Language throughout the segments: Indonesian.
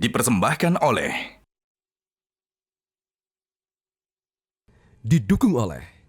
Dipersembahkan oleh Didukung oleh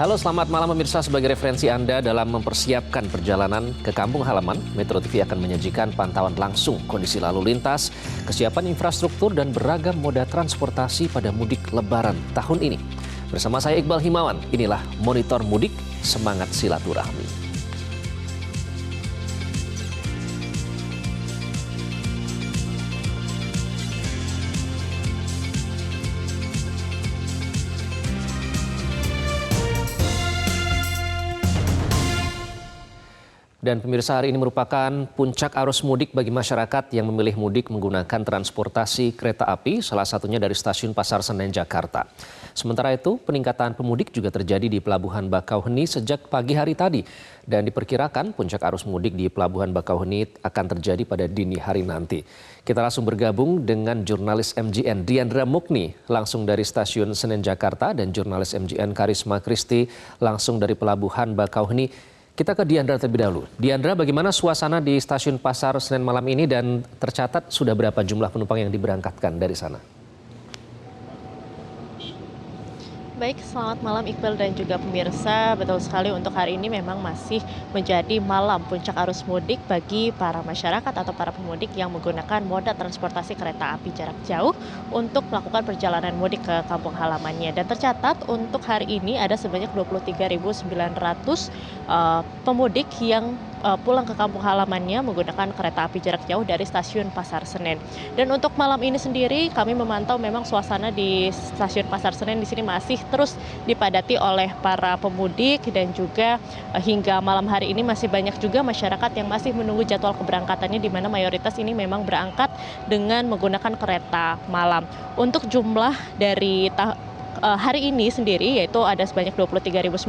Halo, selamat malam pemirsa. Sebagai referensi Anda dalam mempersiapkan perjalanan ke kampung halaman, Metro TV akan menyajikan pantauan langsung kondisi lalu lintas, kesiapan infrastruktur, dan beragam moda transportasi pada mudik Lebaran tahun ini. Bersama saya Iqbal Himawan, inilah Monitor Mudik, Semangat Silaturahmi. Dan pemirsa, hari ini merupakan puncak arus mudik bagi masyarakat yang memilih mudik menggunakan transportasi kereta api, salah satunya dari stasiun Pasar Senen, Jakarta. Sementara itu, peningkatan pemudik juga terjadi di Pelabuhan Bakauheni sejak pagi hari tadi. Dan diperkirakan puncak arus mudik di Pelabuhan Bakauheni akan terjadi pada dini hari nanti. Kita langsung bergabung dengan jurnalis MJN Diandra Mukni langsung dari stasiun Senen, Jakarta, dan jurnalis MJN Karisma Kristi langsung dari Pelabuhan Bakauheni. Kita ke Diandra terlebih dahulu. Diandra, bagaimana suasana di stasiun Pasar Senen malam ini dan tercatat sudah berapa jumlah penumpang yang diberangkatkan dari sana? Baik, selamat malam Iqbal dan juga pemirsa. Betul sekali, untuk hari ini memang masih menjadi malam puncak arus mudik bagi para masyarakat atau para pemudik yang menggunakan moda transportasi kereta api jarak jauh untuk melakukan perjalanan mudik ke kampung halamannya. Dan tercatat untuk hari ini ada sebanyak 23.900 pemudik yang pulang ke kampung halamannya menggunakan kereta api jarak jauh dari stasiun Pasar Senen. Dan untuk malam ini sendiri kami memantau memang suasana di stasiun Pasar Senen di sini masih terus dipadati oleh para pemudik, dan juga hingga malam hari ini masih banyak juga masyarakat yang masih menunggu jadwal keberangkatannya, di mana mayoritas ini memang berangkat dengan menggunakan kereta malam. Untuk jumlah dari hari ini sendiri yaitu ada sebanyak 23.900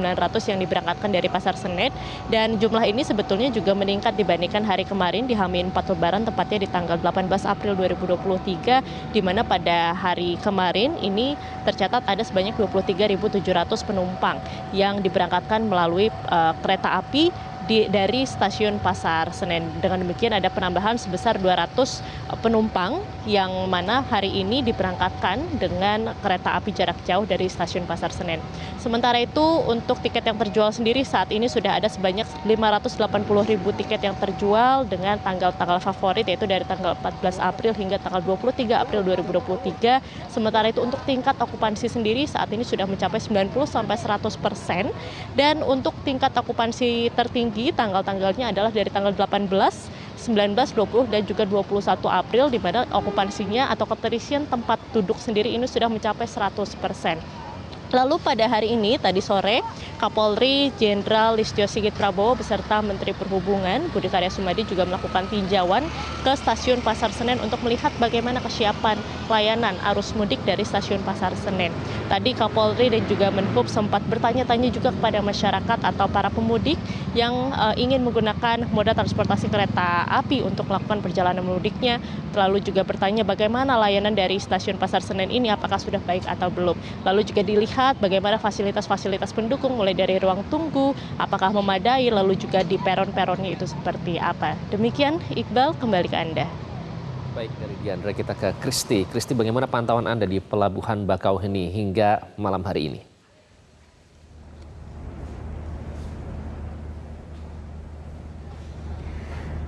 yang diberangkatkan dari Pasar Senen, dan jumlah ini sebetulnya juga meningkat dibandingkan hari kemarin di H-4 Lebaran, tepatnya di tanggal 18 April 2023, di mana pada hari kemarin ini tercatat ada sebanyak 23.700 penumpang yang diberangkatkan melalui kereta api dari stasiun Pasar Senen. Dengan demikian ada penambahan sebesar 200 penumpang yang mana hari ini diberangkatkan dengan kereta api jarak jauh dari stasiun Pasar Senen. Sementara itu untuk tiket yang terjual sendiri saat ini sudah ada sebanyak 580.000 tiket yang terjual dengan tanggal-tanggal favorit, yaitu dari tanggal 14 April hingga tanggal 23 April 2023. Sementara itu untuk tingkat okupansi sendiri saat ini sudah mencapai 90-100%, dan untuk tingkat okupansi tertinggi tanggal-tanggalnya adalah dari tanggal 18, 19, 20, dan juga 21 April, di mana okupansinya atau keterisian tempat duduk sendiri ini sudah mencapai 100%. Lalu pada hari ini, tadi sore, Kapolri Jenderal Listio Sigit Prabowo beserta Menteri Perhubungan Budi Karya Sumadi juga melakukan tinjauan ke stasiun Pasar Senen untuk melihat bagaimana kesiapan layanan arus mudik dari stasiun Pasar Senen. Tadi Kapolri dan juga Menhub sempat bertanya-tanya juga kepada masyarakat atau para pemudik yang ingin menggunakan moda transportasi kereta api untuk melakukan perjalanan mudiknya, lalu juga bertanya bagaimana layanan dari stasiun Pasar Senen ini, apakah sudah baik atau belum. Lalu juga dilihat bagaimana fasilitas-fasilitas pendukung, mulai dari ruang tunggu, apakah memadai, lalu juga di peron-peronnya itu seperti apa. Demikian, Iqbal, kembali ke Anda. Baik, dari Diandra kita ke Kristi. Kristi, bagaimana pantauan Anda di Pelabuhan Bakauheni hingga malam hari ini?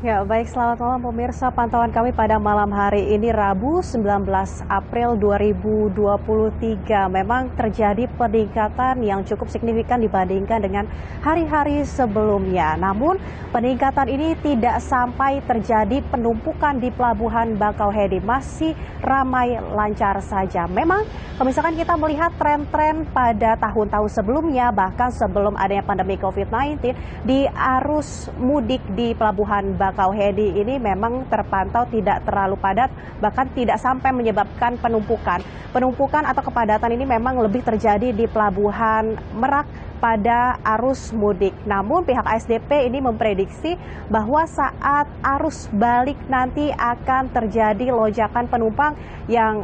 Ya, baik, selamat malam pemirsa. Pantauan kami pada malam hari ini Rabu 19 April 2023 memang terjadi peningkatan yang cukup signifikan dibandingkan dengan hari-hari sebelumnya. Namun peningkatan ini tidak sampai terjadi penumpukan di Pelabuhan Bakauheni, masih ramai lancar saja. Memang kalau misalkan kita melihat tren-tren pada tahun-tahun sebelumnya, bahkan sebelum adanya pandemi COVID-19, di arus mudik di Pelabuhan Bakauheni Bakauheni ini memang terpantau tidak terlalu padat, bahkan tidak sampai menyebabkan penumpukan. Penumpukan atau kepadatan ini memang lebih terjadi di Pelabuhan Merak pada arus mudik. Namun pihak ASDP ini memprediksi bahwa saat arus balik nanti akan terjadi lonjakan penumpang yang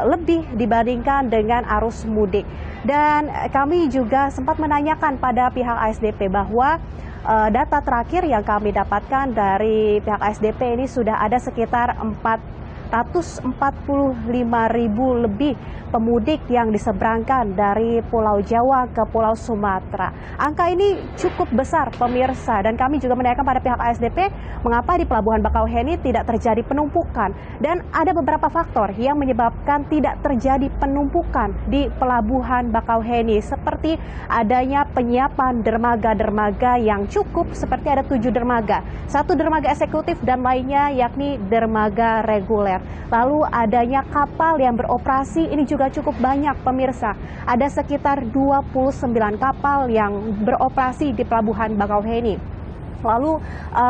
lebih dibandingkan dengan arus mudik. Dan kami juga sempat menanyakan pada pihak ASDP bahwa data terakhir yang kami dapatkan dari pihak ASDP ini sudah ada sekitar 445.000 lebih pemudik yang diseberangkan dari Pulau Jawa ke Pulau Sumatera. Angka ini cukup besar pemirsa, dan kami juga menanyakan pada pihak ASDP mengapa di Pelabuhan Bakauheni tidak terjadi penumpukan, dan ada beberapa faktor yang menyebabkan tidak terjadi penumpukan di Pelabuhan Bakauheni, seperti adanya penyiapan dermaga-dermaga yang cukup, seperti ada 7 dermaga, 1 dermaga eksekutif dan lainnya yakni dermaga reguler. Lalu adanya kapal yang beroperasi ini juga cukup banyak pemirsa. Ada sekitar 29 kapal yang beroperasi di Pelabuhan Bakauheni. Lalu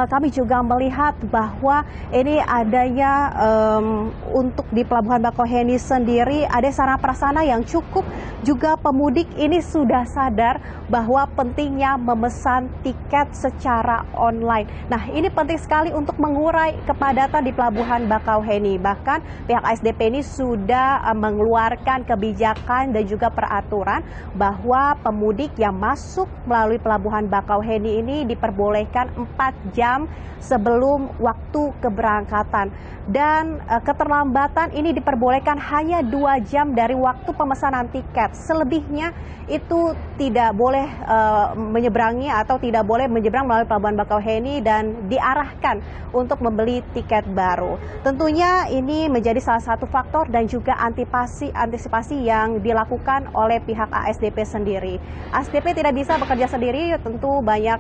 kami juga melihat bahwa ini adanya untuk di Pelabuhan Bakauheni sendiri ada sarana prasarana yang cukup, juga pemudik ini sudah sadar bahwa pentingnya memesan tiket secara online. Nah, ini penting sekali untuk mengurai kepadatan di Pelabuhan Bakauheni. Bahkan pihak ASDP ini sudah mengeluarkan kebijakan dan juga peraturan bahwa pemudik yang masuk melalui Pelabuhan Bakauheni ini diperbolehkan 4 jam sebelum waktu keberangkatan, dan keterlambatan ini diperbolehkan hanya 2 jam dari waktu pemesanan tiket. Selebihnya itu tidak boleh menyeberangi atau tidak boleh menyeberang melalui Pelabuhan Bakauheni dan diarahkan untuk membeli tiket baru. Tentunya ini menjadi salah satu faktor dan juga antisipasi yang dilakukan oleh pihak ASDP sendiri. ASDP tidak bisa bekerja sendiri, tentu banyak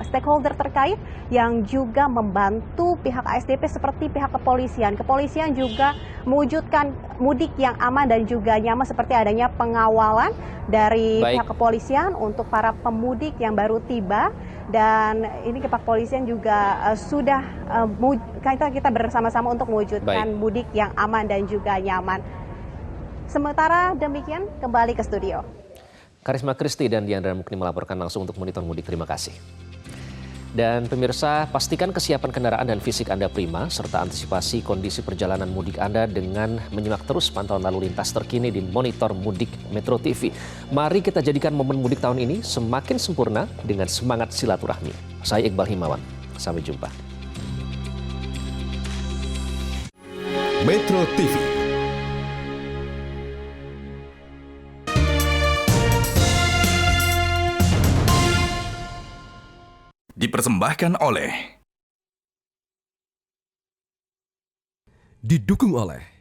stakeholder terkait yang juga membantu pihak ASDP seperti pihak kepolisian. Kepolisian juga mewujudkan mudik yang aman dan juga nyaman, seperti adanya pengawalan dari pihak kepolisian untuk para pemudik yang baru tiba. Dan ini pihak kepolisian juga sudah kita bersama-sama untuk mewujudkan mudik yang aman dan juga nyaman. Sementara demikian, kembali ke studio. Karisma Kristi dan Diandra Mukni melaporkan langsung untuk Monitor Mudik. Terima kasih. Dan pemirsa, pastikan kesiapan kendaraan dan fisik Anda prima, serta antisipasi kondisi perjalanan mudik Anda dengan menyimak terus pantauan lalu lintas terkini di Monitor Mudik Metro TV. Mari kita jadikan momen mudik tahun ini semakin sempurna dengan semangat silaturahmi. Saya Iqbal Himawan, sampai jumpa. Metro TV. Dipersembahkan oleh, didukung oleh